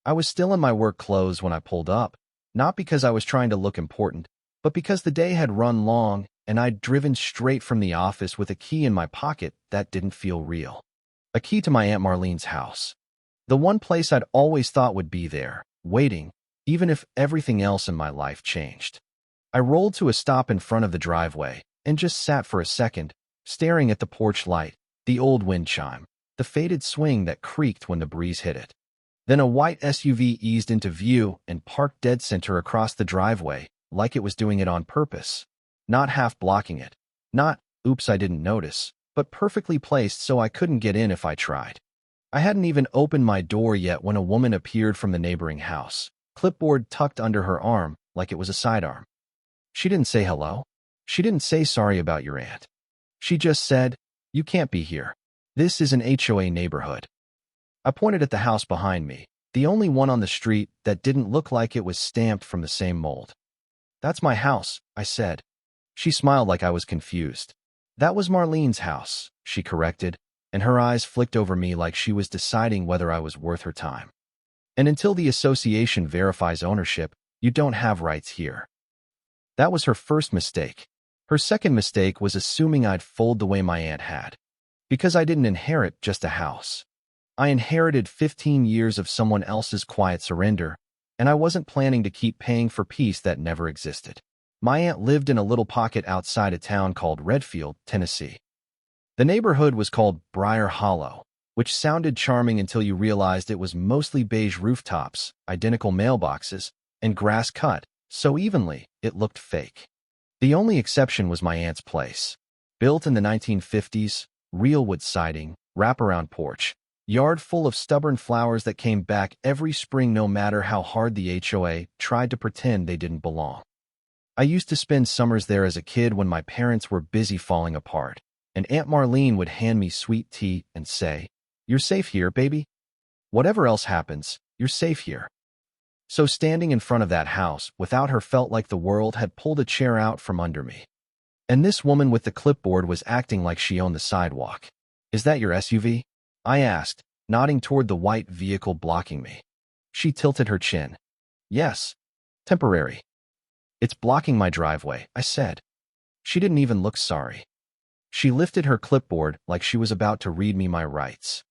I was still in my work clothes when I pulled up, not because I was trying to look important, but because the day had run long and I'd driven straight from the office with a key in my pocket that didn't feel real. A key to my Aunt Marlene's house. The one place I'd always thought would be there, waiting, even if everything else in my life changed. I rolled to a stop in front of the driveway and just sat for a second, staring at the porch light, the old wind chime, the faded swing that creaked when the breeze hit it. Then a white SUV eased into view and parked dead center across the driveway, like it was doing it on purpose. Not half blocking it. Not, oops, I didn't notice, but perfectly placed so I couldn't get in if I tried. I hadn't even opened my door yet when a woman appeared from the neighboring house, clipboard tucked under her arm like it was a sidearm. She didn't say hello. She didn't say sorry about your aunt. She just said, "You can't be here. This is an HOA neighborhood." I pointed at the house behind me, the only one on the street that didn't look like it was stamped from the same mold. "That's my house," I said. She smiled like I was confused. "That was Marlene's house," she corrected, and her eyes flicked over me like she was deciding whether I was worth her time. "And until the association verifies ownership, you don't have rights here." That was her first mistake. Her second mistake was assuming I'd fold the way my aunt had. Because I didn't inherit just a house. I inherited 15 years of someone else's quiet surrender, and I wasn't planning to keep paying for peace that never existed. My aunt lived in a little pocket outside a town called Redfield, Tennessee. The neighborhood was called Briar Hollow, which sounded charming until you realized it was mostly beige rooftops, identical mailboxes, and grass cut so evenly it looked fake. The only exception was my aunt's place. Built in the 1950s, real wood siding, wraparound porch, yard full of stubborn flowers that came back every spring no matter how hard the HOA tried to pretend they didn't belong. I used to spend summers there as a kid when my parents were busy falling apart, and Aunt Marlene would hand me sweet tea and say, "You're safe here, baby. Whatever else happens, you're safe here." So standing in front of that house without her felt like the world had pulled a chair out from under me. And this woman with the clipboard was acting like she owned the sidewalk. "Is that your SUV?" I asked, nodding toward the white vehicle blocking me. She tilted her chin. "Yes. Temporary. It's blocking my driveway," I said. She didn't even look sorry. She lifted her clipboard like she was about to read me my rights.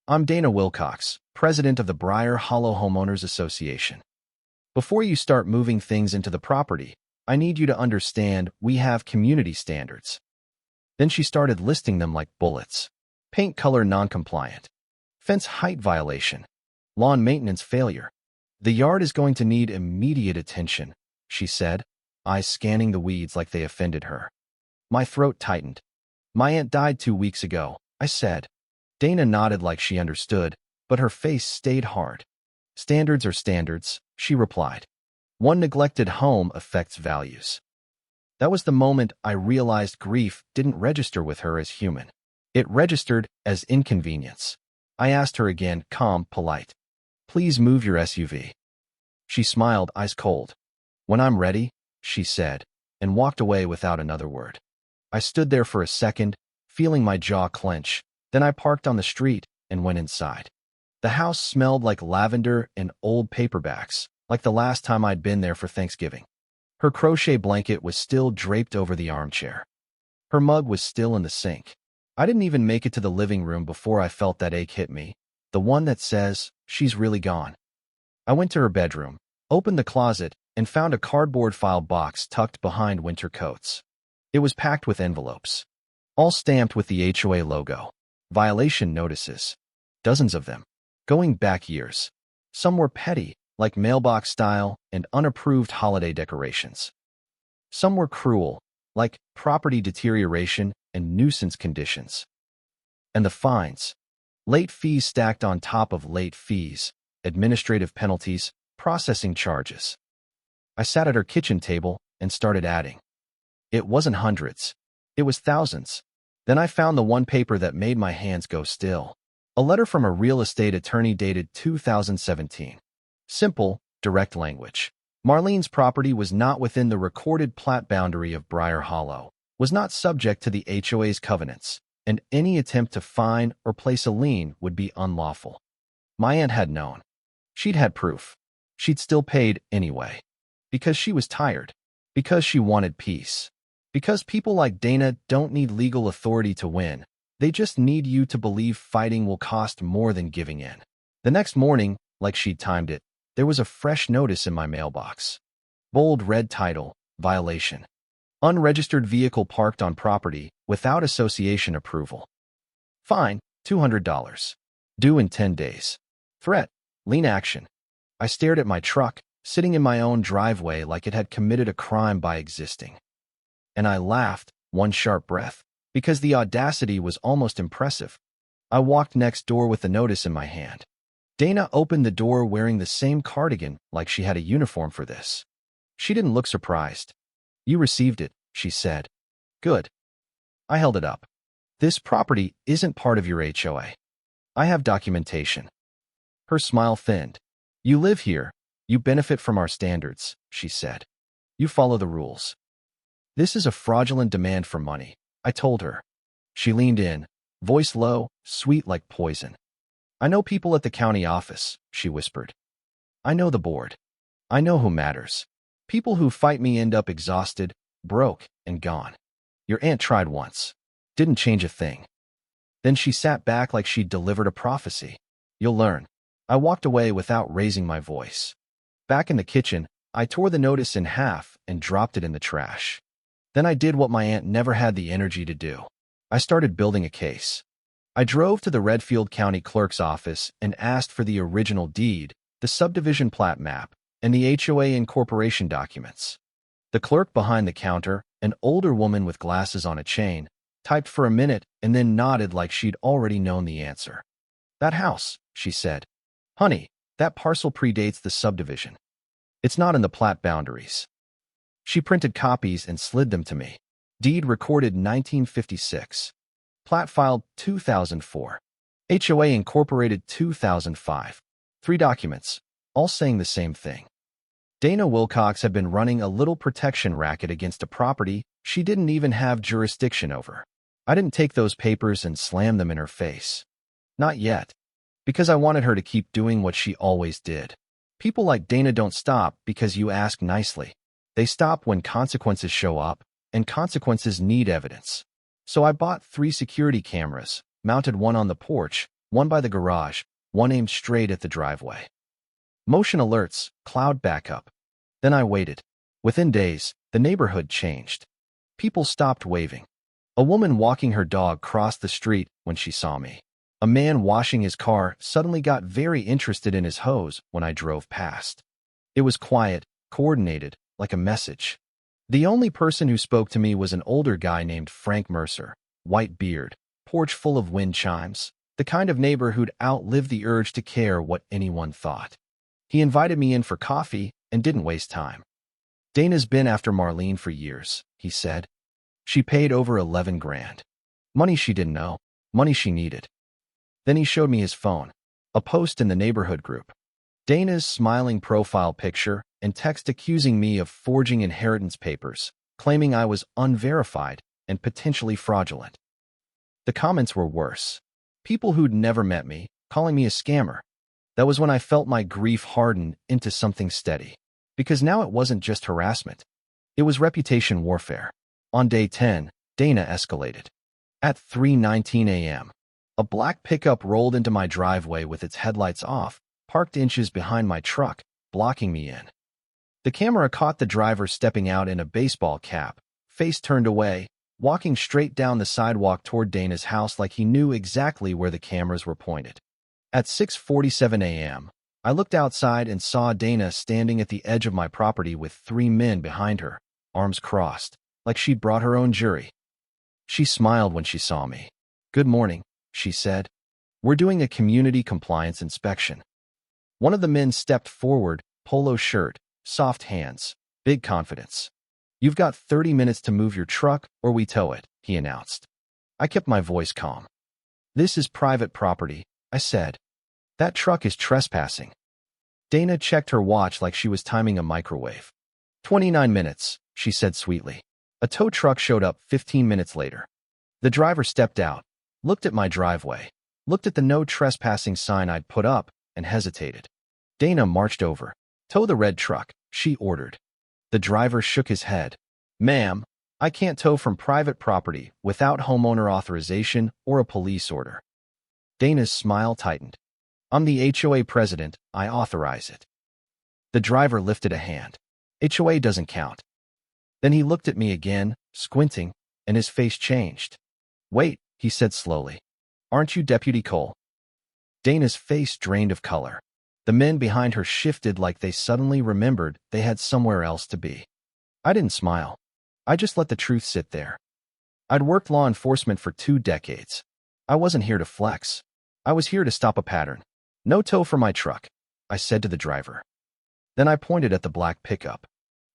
"I'm Dana Wilcox, president of the Briar Hollow Homeowners Association. Before you start moving things into the property, I need you to understand we have community standards." Then she started listing them like bullets. Paint color non-compliant. Fence height violation. Lawn maintenance failure. "The yard is going to need immediate attention," she said, eyes scanning the weeds like they offended her. My throat tightened. "My aunt died 2 weeks ago," I said. Dana nodded like she understood, but her face stayed hard. "Standards are standards," she replied. "One neglected home affects values." That was the moment I realized grief didn't register with her as human. It registered as inconvenience. I asked her again, calm, polite, "Please move your SUV." She smiled, ice cold. "When I'm ready," she said, and walked away without another word. I stood there for a second, feeling my jaw clench. Then I parked on the street and went inside. The house smelled like lavender and old paperbacks, like the last time I'd been there for Thanksgiving. Her crochet blanket was still draped over the armchair. Her mug was still in the sink. I didn't even make it to the living room before I felt that ache hit me, the one that says, "She's really gone." I went to her bedroom, opened the closet, and found a cardboard file box tucked behind winter coats. It was packed with envelopes, all stamped with the HOA logo. Violation notices. Dozens of them. Going back years. Some were petty, like mailbox style and unapproved holiday decorations. Some were cruel, like property deterioration and nuisance conditions. And the fines. Late fees stacked on top of late fees, administrative penalties, processing charges. I sat at her kitchen table and started adding. It wasn't hundreds. It was thousands. Then I found the one paper that made my hands go still. A letter from a real estate attorney dated 2017. Simple, direct language. Marlene's property was not within the recorded plat boundary of Briar Hollow, was not subject to the HOA's covenants, and any attempt to fine or place a lien would be unlawful. My aunt had known. She'd had proof. She'd still paid anyway. Because she was tired. Because she wanted peace. Because people like Dana don't need legal authority to win. They just need you to believe fighting will cost more than giving in. The next morning, like she'd timed it, there was a fresh notice in my mailbox. Bold red title, violation. Unregistered vehicle parked on property without association approval. Fine, $200. Due in 10 days. Threat, lien action. I stared at my truck, sitting in my own driveway like it had committed a crime by existing. And I laughed, one sharp breath, because the audacity was almost impressive. I walked next door with the notice in my hand. Dana opened the door wearing the same cardigan like she had a uniform for this. She didn't look surprised. You received it, she said. Good. I held it up. This property isn't part of your HOA. I have documentation. Her smile thinned. You live here. You benefit from our standards, she said. You follow the rules. This is a fraudulent demand for money, I told her. She leaned in, voice low, sweet like poison. I know people at the county office, she whispered. I know the board. I know who matters. People who fight me end up exhausted, broke, and gone. Your aunt tried once. Didn't change a thing. Then she sat back like she'd delivered a prophecy. You'll learn. I walked away without raising my voice. Back in the kitchen, I tore the notice in half and dropped it in the trash. Then I did what my aunt never had the energy to do. I started building a case. I drove to the Redfield County Clerk's office and asked for the original deed, the subdivision plat map, and the HOA incorporation documents. The clerk behind the counter, an older woman with glasses on a chain, typed for a minute and then nodded like she'd already known the answer. That house, she said. Honey, that parcel predates the subdivision. It's not in the plat boundaries. She printed copies and slid them to me. Deed recorded 1956. Plat filed 2004. HOA incorporated 2005. 3 documents, all saying the same thing. Dana Wilcox had been running a little protection racket against a property she didn't even have jurisdiction over. I didn't take those papers and slam them in her face. Not yet. Because I wanted her to keep doing what she always did. People like Dana don't stop because you ask nicely. They stop when consequences show up, and consequences need evidence. So I bought 3 security cameras, mounted one on the porch, one by the garage, one aimed straight at the driveway. Motion alerts, cloud backup. Then I waited. Within days, the neighborhood changed. People stopped waving. A woman walking her dog crossed the street when she saw me. A man washing his car suddenly got very interested in his hose when I drove past. It was quiet, coordinated, like a message. The only person who spoke to me was an older guy named Frank Mercer, white beard, porch full of wind chimes, the kind of neighbor who'd outlived the urge to care what anyone thought. He invited me in for coffee and didn't waste time. Dana's been after Marlene for years, he said. She paid over 11 grand. Money she didn't know, money she needed. Then he showed me his phone, a post in the neighborhood group. Dana's smiling profile picture and text accusing me of forging inheritance papers, claiming I was unverified and potentially fraudulent. The comments were worse. People who'd never met me, calling me a scammer. That was when I felt my grief harden into something steady. Because now it wasn't just harassment. It was reputation warfare. On day 10, Dana escalated. At 3:19 a.m., a black pickup rolled into my driveway with its headlights off, parked inches behind my truck, blocking me in. The camera caught the driver stepping out in a baseball cap, face turned away, walking straight down the sidewalk toward Dana's house like he knew exactly where the cameras were pointed. At 6:47 a.m., I looked outside and saw Dana standing at the edge of my property with 3 men behind her, arms crossed, like she'd brought her own jury. She smiled when she saw me. Good morning, she said. We're doing a community compliance inspection. One of the men stepped forward, polo shirt, soft hands, big confidence. You've got 30 minutes to move your truck or we tow it, he announced. I kept my voice calm. This is private property, I said. That truck is trespassing. Dana checked her watch like she was timing a microwave. 29 minutes, she said sweetly. A tow truck showed up 15 minutes later. The driver stepped out, looked at my driveway, looked at the no trespassing sign I'd put up, and hesitated. Dana marched over. "Tow the red truck," she ordered. The driver shook his head. "Ma'am, I can't tow from private property without homeowner authorization or a police order." Dana's smile tightened. "I'm the HOA president. I authorize it." The driver lifted a hand. "HOA doesn't count." Then he looked at me again, squinting, and his face changed. "Wait," he said slowly. "Aren't you Deputy Cole?" Dana's face drained of color. The men behind her shifted like they suddenly remembered they had somewhere else to be. I didn't smile. I just let the truth sit there. I'd worked law enforcement for 2 decades. I wasn't here to flex. I was here to stop a pattern. "No tow for my truck," I said to the driver. Then I pointed at the black pickup.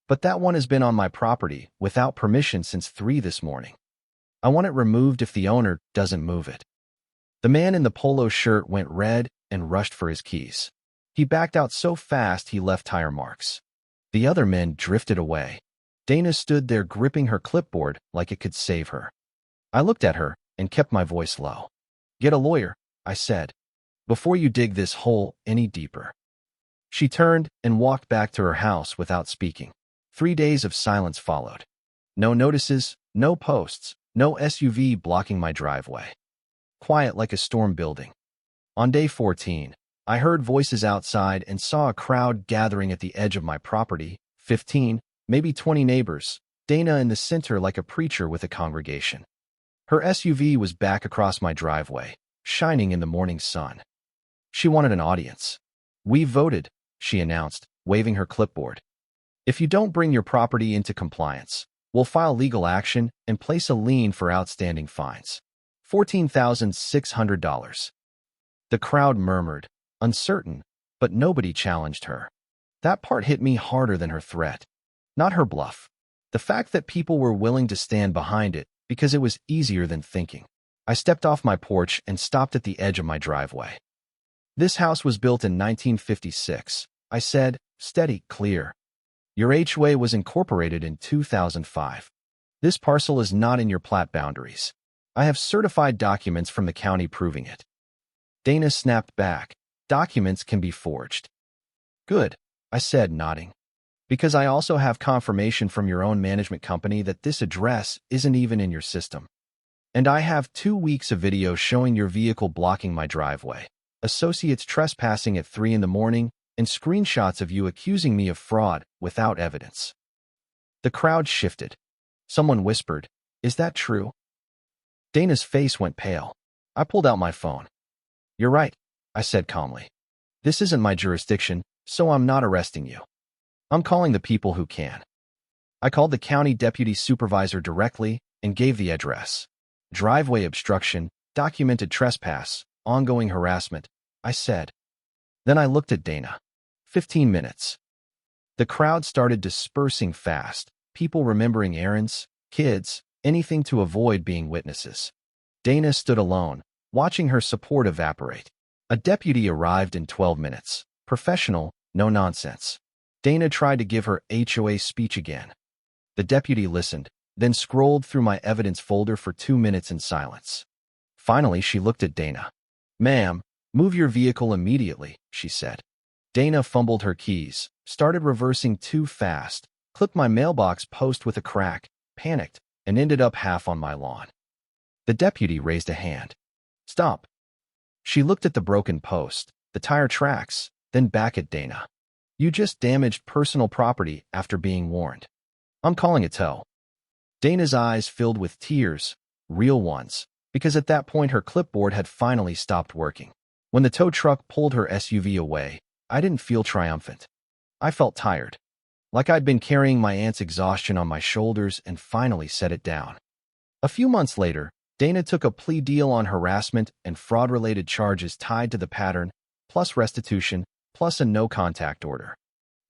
"But that one has been on my property without permission since 3 this morning. I want it removed if the owner doesn't move it." The man in the polo shirt went red and rushed for his keys. He backed out so fast he left tire marks. The other men drifted away. Dana stood there gripping her clipboard like it could save her. I looked at her and kept my voice low. "Get a lawyer," I said, "before you dig this hole any deeper." She turned and walked back to her house without speaking. 3 days of silence followed. No notices, no posts, no SUV blocking my driveway. Quiet like a storm building. On day 14, I heard voices outside and saw a crowd gathering at the edge of my property, 15, maybe 20 neighbors, Dana in the center like a preacher with a congregation. Her SUV was back across my driveway, shining in the morning sun. She wanted an audience. "We voted," she announced, waving her clipboard. "If you don't bring your property into compliance, we'll file legal action and place a lien for outstanding fines. $14,600. The crowd murmured, uncertain, but nobody challenged her. That part hit me harder than her threat. Not her bluff. The fact that people were willing to stand behind it because it was easier than thinking. I stepped off my porch and stopped at the edge of my driveway. "This house was built in 1956, I said, steady, clear. "Your HOA was incorporated in 2005. This parcel is not in your plat boundaries. I have certified documents from the county proving it." Dana snapped back. "Documents can be forged." "Good," I said, nodding. "Because I also have confirmation from your own management company that this address isn't even in your system. And I have 2 weeks of video showing your vehicle blocking my driveway, associates trespassing at 3 in the morning, and screenshots of you accusing me of fraud without evidence." The crowd shifted. Someone whispered, "Is that true?" Dana's face went pale. I pulled out my phone. "You're right," I said calmly. "This isn't my jurisdiction, so I'm not arresting you. I'm calling the people who can." I called the county deputy supervisor directly and gave the address. "Driveway obstruction, documented trespass, ongoing harassment," I said. Then I looked at Dana. 15 minutes. The crowd started dispersing fast, people remembering errands, kids, anything to avoid being witnesses. Dana stood alone, watching her support evaporate. A deputy arrived in 12 minutes. Professional, no nonsense. Dana tried to give her HOA speech again. The deputy listened, then scrolled through my evidence folder for 2 minutes in silence. Finally, she looked at Dana. "Ma'am, move your vehicle immediately," she said. Dana fumbled her keys, started reversing too fast, clipped my mailbox post with a crack, panicked, and ended up half on my lawn. The deputy raised a hand. "Stop." She looked at the broken post, the tire tracks, then back at Dana. "You just damaged personal property after being warned. I'm calling a tow." Dana's eyes filled with tears, real ones, because at that point her clipboard had finally stopped working. When the tow truck pulled her SUV away, I didn't feel triumphant. I felt tired, like I'd been carrying my aunt's exhaustion on my shoulders and finally set it down. A few months later, Dana took a plea deal on harassment and fraud-related charges tied to the pattern, plus restitution, plus a no-contact order.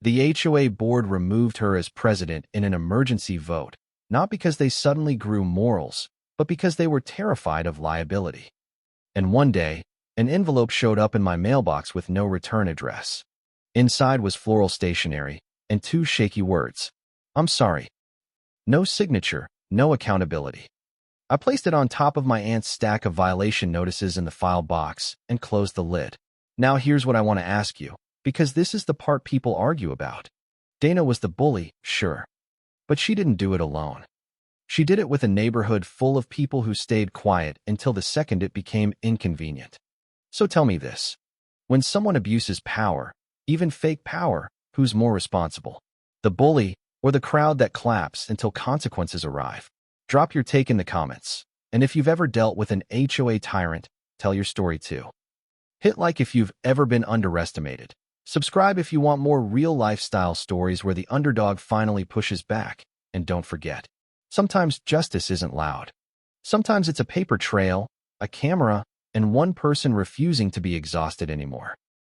The HOA board removed her as president in an emergency vote, not because they suddenly grew morals, but because they were terrified of liability. And one day, an envelope showed up in my mailbox with no return address. Inside was floral stationery and 2 shaky words. "I'm sorry." No signature, no accountability. I placed it on top of my aunt's stack of violation notices in the file box and closed the lid. "Now here's what I want to ask you. Because this is the part people argue about. Dana was the bully, sure. But she didn't do it alone. She did it with a neighborhood full of people who stayed quiet until the second it became inconvenient. So tell me this. When someone abuses power, even fake power, who's more responsible? The bully or the crowd that claps until consequences arrive? Drop your take in the comments. And if you've ever dealt with an HOA tyrant, tell your story too. Hit like if you've ever been underestimated. Subscribe if you want more real lifestyle stories where the underdog finally pushes back. And don't forget, sometimes justice isn't loud. Sometimes it's a paper trail, a camera, and one person refusing to be exhausted anymore.